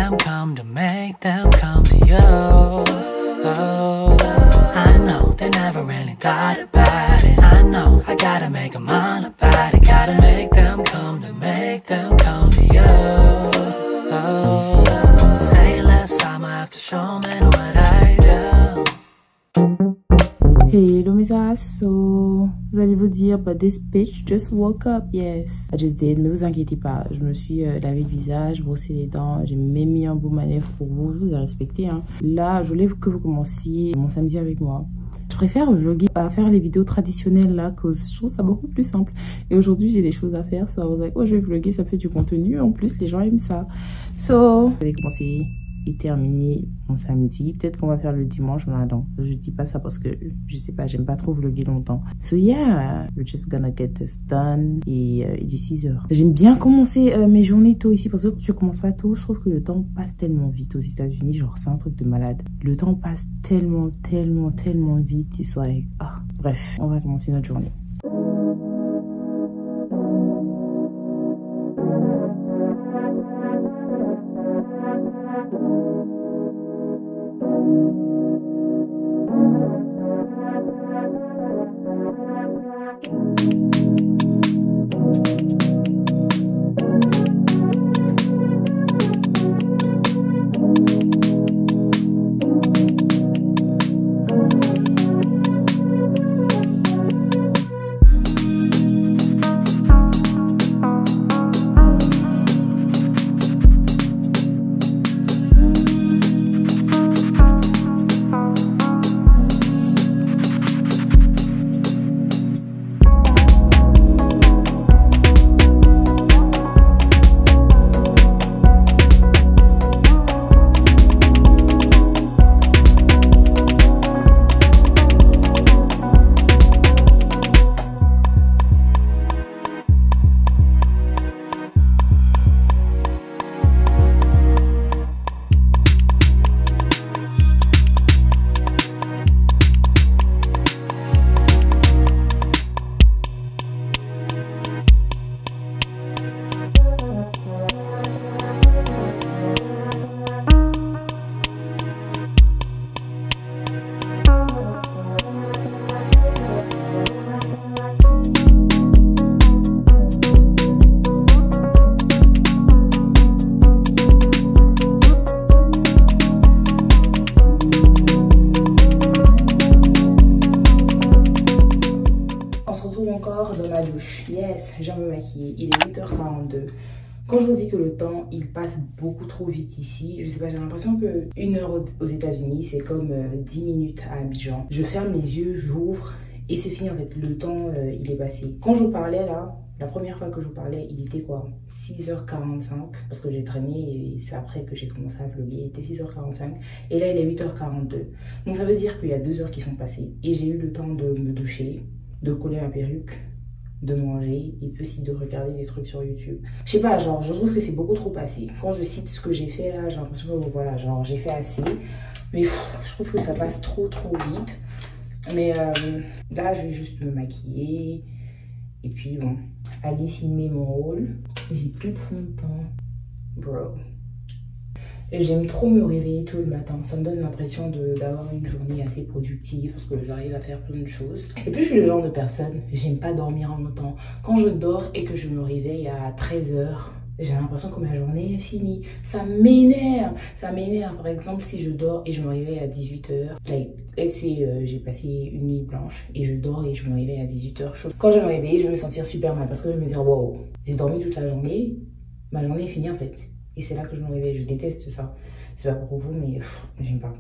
them come, to make them come to you. Oh, I know they never really thought about it. I know I gotta make them all about it. Gotta make them come, to make them come to you. Oh, say less, I'ma have to show me what I do. Hello mes ass, so vous allez vous dire, but this bitch just woke up. Yes, I just did, mais vous inquiétez pas, je me suis lavé le visage, brossé les dents, j'ai même mis un beau manèvre pour vous, je vous ai respecté hein. Là, je voulais que vous commenciez mon samedi avec moi. Je préfère vlogger à faire les vidéos traditionnelles là, cause je trouve ça beaucoup plus simple. Et aujourd'hui j'ai des choses à faire, so I was like, oh je vais vlogger, ça fait du contenu, en plus les gens aiment ça. So, je vais commencer et terminer mon samedi. Peut-être qu'on va faire le dimanche, mais non, je dis pas ça parce que je sais pas, j'aime pas trop vlogger longtemps. So yeah, we're just gonna get this done. Et il est 6 h. J'aime bien commencer mes journées tôt ici parce que quand tu commences pas tôt, je trouve que le temps passe tellement vite aux États-Unis. Genre, c'est un truc de malade. Le temps passe tellement vite. It's like, ah. Bref, on va commencer notre journée. Dans ma douche, yes, je viens me maquiller, il est 8h42. Quand je vous dis que le temps, il passe beaucoup trop vite ici, je sais pas, j'ai l'impression que 1 heure aux États-Unis, c'est comme 10 minutes à Abidjan. Je ferme les yeux, j'ouvre et c'est fini en fait, le temps, il est passé. Quand je vous parlais là, la première fois que je vous parlais, il était quoi, 6h45, parce que j'ai traîné et c'est après que j'ai commencé à vlogger, il était 6h45 et là il est 8h42. Donc ça veut dire qu'il y a 2 heures qui sont passées et j'ai eu le temps de me doucher, de coller ma perruque, de manger et puis aussi de regarder des trucs sur YouTube. Je sais pas, genre je trouve que c'est beaucoup trop passé. Quand je cite ce que j'ai fait là, j'ai l'impression que voilà, genre j'ai fait assez. Mais je trouve que ça passe trop vite. Mais là je vais juste me maquiller. Et puis bon, aller filmer mon haul. J'ai plus de fond de teint. Bro. Et j'aime trop me réveiller tôt le matin. Ça me donne l'impression d'avoir une journée assez productive parce que j'arrive à faire plein de choses. Et puis je suis le genre de personne, j'aime pas dormir longtemps. Quand je dors et que je me réveille à 13 h, j'ai l'impression que ma journée est finie. Ça m'énerve. Ça m'énerve. Par exemple, si je dors et je me réveille à 18 h, j'ai passé une nuit blanche et je dors et je me réveille à 18 h. Quand je me réveille, je vais me sentir super mal parce que je vais me dire, wow, j'ai dormi toute la journée, ma journée est finie en fait. Et c'est là que je me réveille. Je déteste ça. C'est pas pour vous, mais j'aime pas.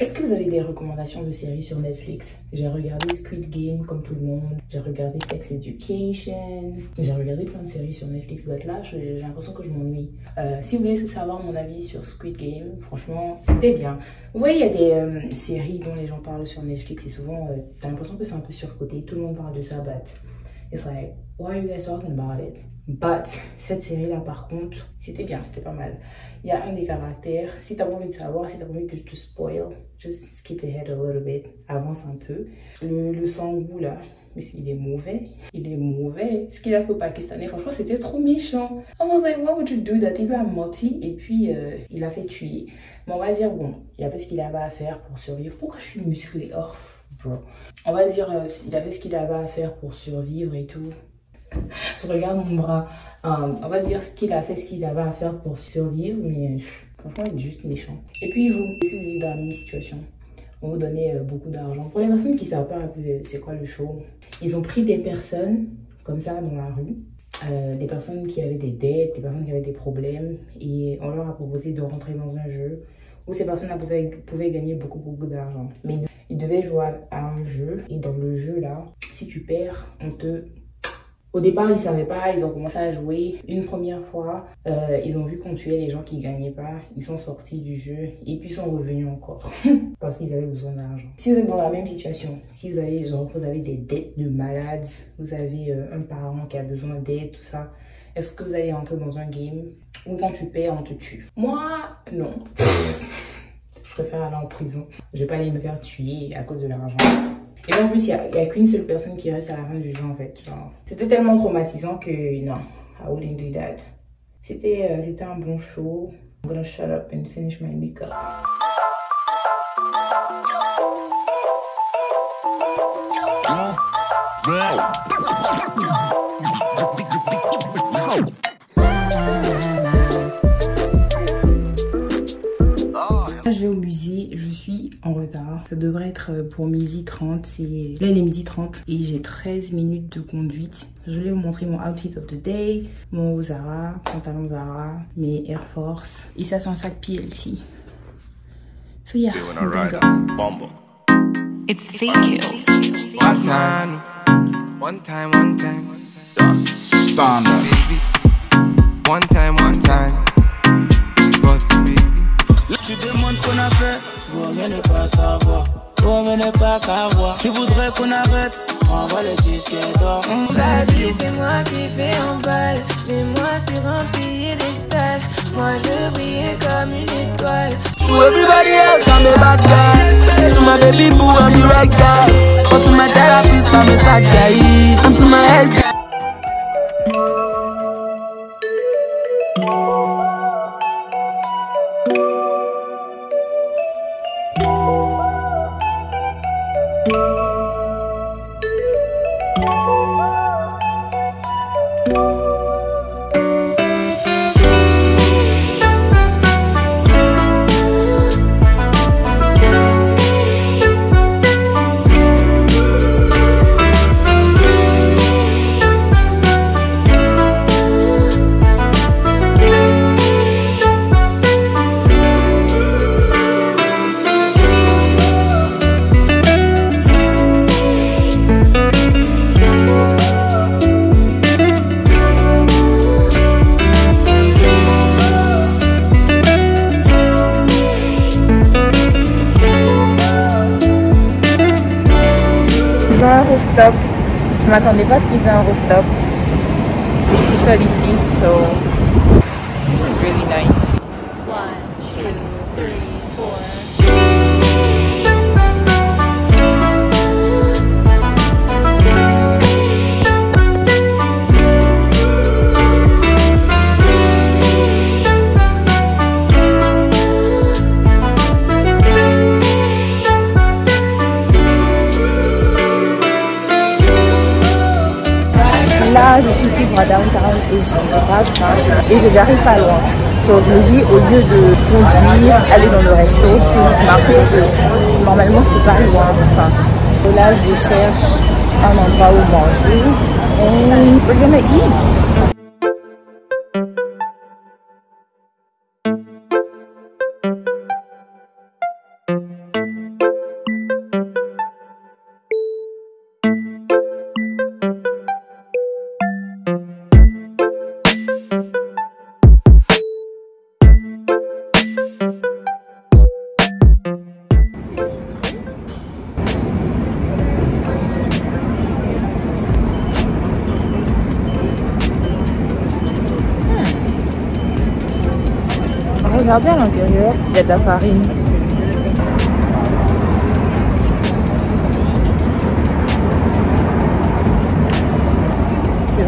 Est-ce que vous avez des recommandations de séries sur Netflix? J'ai regardé Squid Game comme tout le monde. J'ai regardé Sex Education. J'ai regardé plein de séries sur Netflix. Mais là, j'ai l'impression que je m'ennuie. Si vous voulez savoir mon avis sur Squid Game, franchement, c'était bien. Vous voyez, il y a des séries dont les gens parlent sur Netflix et souvent, t'as l'impression que c'est un peu surcoté. Tout le monde parle de ça, but it's like, why are you guys talking about it? But cette série-là, par contre, c'était bien, c'était pas mal. Il y a un des caractères. Si t'as pas envie de savoir, si t'as pas envie que je te spoil, just skip ahead a little bit, avance un peu. Le Sang-woo là, mais il est mauvais. Il est mauvais. Ce qu'il a fait au Pakistanais, franchement, c'était trop méchant. I was like, why would you do that? Il lui a menti et puis il a fait tuer. Mais on va dire, bon, il a fait ce qu'il avait à faire pour survivre. Pourquoi je suis musclée? Oh, bro. On va dire, il a fait ce qu'il avait à faire pour survivre et tout. Je regarde mon bras. On va dire qu'il a fait ce qu'il avait à faire pour survivre, mais franchement, il est juste méchant. Et puis vous, si vous êtes dans la même situation, on vous donnait beaucoup d'argent. Pour les personnes qui ne savent pas c'est quoi le show, ils ont pris des personnes comme ça dans la rue, des personnes qui avaient des dettes, des personnes qui avaient des problèmes, et on leur a proposé de rentrer dans un jeu où ces personnes pouvaient gagner beaucoup d'argent. Mais ils devaient jouer à un jeu, et dans le jeu là, si tu perds, on te... Au départ, ils ne savaient pas, ils ont commencé à jouer une première fois. Ils ont vu qu'on tuait les gens qui ne gagnaient pas. Ils sont sortis du jeu et puis sont revenus encore parce qu'ils avaient besoin d'argent. Si vous êtes dans la même situation, si vous avez des dettes de malades, vous avez un parent qui a besoin d'aide, tout ça, est-ce que vous allez rentrer dans un game où quand tu perds, on te tue? Moi, non. Je préfère aller en prison. Je ne vais pas aller me faire tuer à cause de l'argent. Et en plus, il n'y a qu'une seule personne qui reste à la fin du jeu, en fait. C'était tellement traumatisant que non, I wouldn't do that. C'était un bon show. I'm gonna shut up and finish my makeup. Je vais au musée, je suis en retard. Ça devrait être pour 12h30. Là, il est 12h30 et j'ai 13 minutes de conduite. Je vais vous montrer mon outfit of the day, mon Zara, pantalon Zara, mes Air Force. Et ça, c'est un sac PLC. So yeah, I'm gonna go. It's fake kills. One time. Standard. One time. Tu demandes ce qu'on a fait, vaut mieux ne pas savoir. Tu voudrais qu'on arrête, envoie les disques d'or. Vas-y, fais-moi kiffer en balle, mets-moi sur un piédestal. Moi je veux briller comme une étoile. To everybody else, I'm a bad guy. To my baby boo, I'm the right guy. But to my therapist, I'm a sad guy. And to my ex guy. Un rooftop. Je m'attendais pas à ce qu'ils aient un rooftop. Je suis seule ici, so this is really nice. 1, 2, 3, 4. Là, je suis toujours à downtown et je ne pas faim et je n'arrive pas loin. So, je me dis, au lieu de conduire, aller dans le resto, je peux juste marcher parce que normalement, c'est pas loin. Enfin, là, je cherche un endroit où manger. And we're gonna eat. Regardez à l'intérieur, il y a de la farine.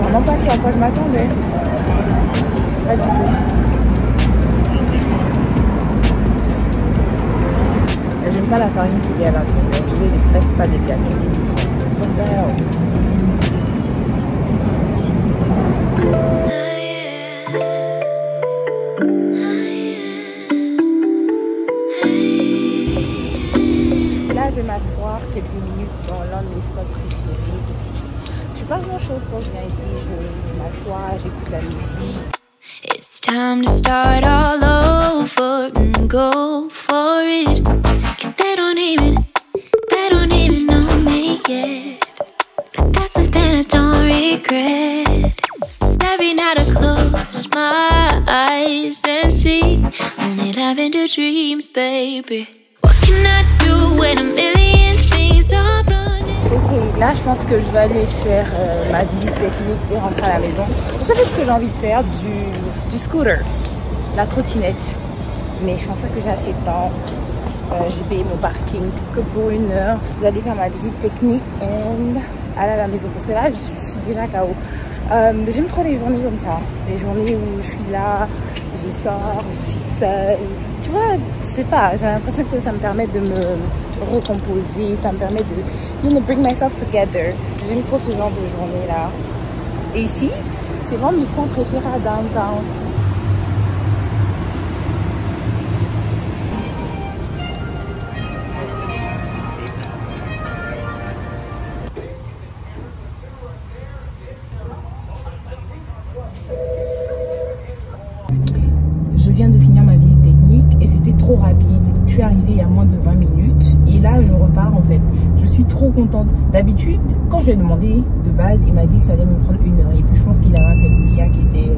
vraiment pas ce à quoi je m'attendais. Pas du tout. J'aime pas la farine qu'il y a à l'intérieur. Je veux des crêpes, pas des gâteaux. Là, je vais m'asseoir quelques minutes dans l'un de mes spots préférés ici. Je fais pas grand chose quand je viens ici. Je m'assois, j'écoute la musique. It's time to start all over and go for it. 'Cause they don't even know me yet. But that's something I don't regret. Every night I close my eyes and see only loving the dreams, baby. What can I do when a million things are running? Ok, là je pense que je vais aller faire ma visite technique et rentrer à la maison. Vous savez ce que j'ai envie de faire? Du scooter, la trottinette. Mais je pense pas que j'ai assez de temps. J'ai payé mon parking que pour 1 heure. Je vais aller faire ma visite technique et aller à la maison parce que là je suis déjà KO. J'aime trop les journées comme ça, les journées où je suis là, je sors, je suis seule. Tu vois, je sais pas, j'ai l'impression que ça me permet de me recomposer, ça me permet de bring myself together. J'aime trop ce genre de journée là. Et ici, c'est vraiment mes coins préférés à downtown. Je viens de finir ma visite technique et c'était trop rapide. Je suis arrivée il y a moins de 20 minutes et là je repars en fait. Je suis trop contente. D'habitude, quand je lui ai demandé de base, il m'a dit que ça allait me prendre 1 heure. Et puis je pense qu'il avait un technicien qui était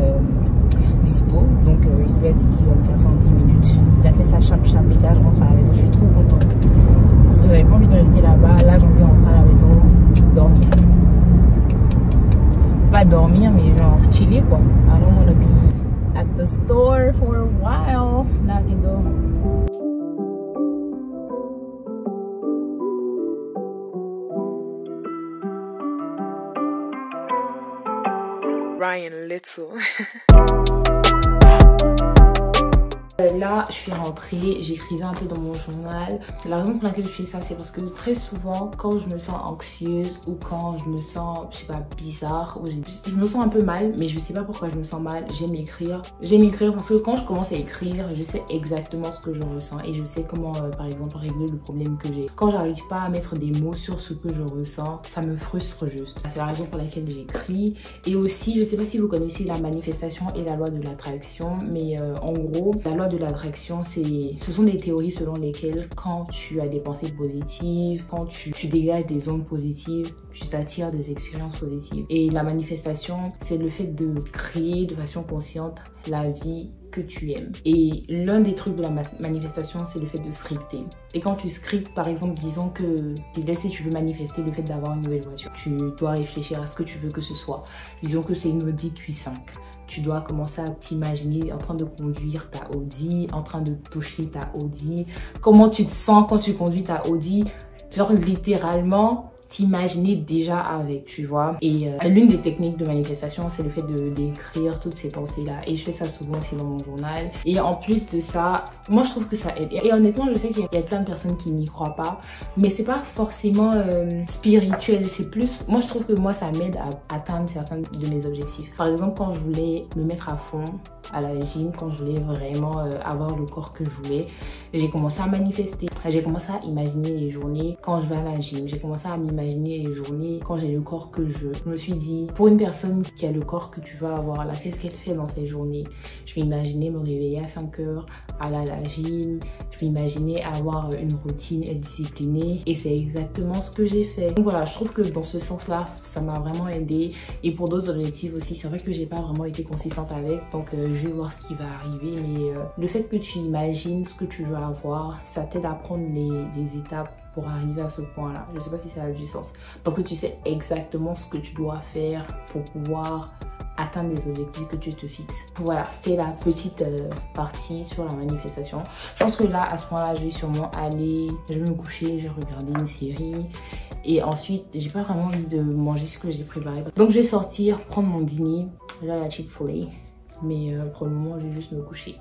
dispo. Donc il lui a dit qu'il va me faire ça en 10 minutes. Il a fait ça chap et là je rentre à la maison. Je suis trop contente. Parce que j'avais pas envie de rester là-bas. Là j'ai envie de rentrer à la maison, dormir. Pas dormir mais genre chiller quoi. I don't wanna be at the store for a while. Now I can go home. Ryan Little. Là, je suis rentrée, j'écrivais un peu dans mon journal. La raison pour laquelle je fais ça, c'est parce que très souvent, quand je me sens anxieuse ou quand je me sens, je sais pas, bizarre, ou je me sens un peu mal, mais je sais pas pourquoi je me sens mal, j'aime écrire. J'aime écrire parce que quand je commence à écrire, je sais exactement ce que je ressens et je sais comment, par exemple, régler le problème que j'ai. Quand j'arrive pas à mettre des mots sur ce que je ressens, ça me frustre juste. C'est la raison pour laquelle j'écris. Et aussi, je sais pas si vous connaissez la manifestation et la loi de l'attraction, mais en gros, la loi de l'attraction, ce sont des théories selon lesquelles quand tu as des pensées positives, quand tu dégages des ondes positives, tu t'attires des expériences positives. Et la manifestation, c'est le fait de créer de façon consciente la vie que tu aimes. Et l'un des trucs de la manifestation, c'est le fait de scripter. Et quand tu scriptes, par exemple, disons que si tu veux manifester le fait d'avoir une nouvelle voiture, tu dois réfléchir à ce que tu veux que ce soit. Disons que c'est une Audi Q5. Tu dois commencer à t'imaginer en train de conduire ta Audi, en train de toucher ta Audi. Comment tu te sens quand tu conduis ta Audi? Genre littéralement t'imaginer déjà avec, tu vois. Et l'une des techniques de manifestation, c'est le fait d'écrire toutes ces pensées-là. Et je fais ça souvent aussi dans mon journal. Et en plus de ça, moi je trouve que ça aide. Et honnêtement, je sais qu'il y a plein de personnes qui n'y croient pas, mais c'est pas forcément spirituel. C'est plus, moi je trouve que moi ça m'aide à atteindre certains de mes objectifs. Par exemple, quand je voulais me mettre à fond à la gym, quand je voulais vraiment avoir le corps que je voulais, j'ai commencé à manifester. J'ai commencé à imaginer les journées quand je vais à la gym. J'ai commencé à m'imaginer les journées quand j'ai le corps que je veux. Je me suis dit, pour une personne qui a le corps que tu veux avoir là, qu'est-ce qu'elle fait dans ces journées? Je m'imaginais me réveiller à 5 heures, aller à la gym. Je m'imaginais avoir une routine, être disciplinée. Et c'est exactement ce que j'ai fait. Donc voilà, je trouve que dans ce sens-là, ça m'a vraiment aidé. Et pour d'autres objectifs aussi, c'est vrai que j'ai pas vraiment été consistante avec. Donc je vais voir ce qui va arriver. Mais le fait que tu imagines ce que tu veux avoir, ça t'aide à prendre les étapes pour arriver à ce point-là. Je sais pas si ça a du sens. Parce que tu sais exactement ce que tu dois faire pour pouvoir atteindre les objectifs que tu te fixes. Voilà, c'était la petite partie sur la manifestation. Je pense que là, à ce point-là, je vais sûrement aller, je vais me coucher, je vais regarder une série Et ensuite, j'ai pas vraiment envie de manger ce que j'ai préparé. Donc je vais sortir, prendre mon dîner. Là, la Chick-fil-A. Mais pour le moment, je vais juste me coucher.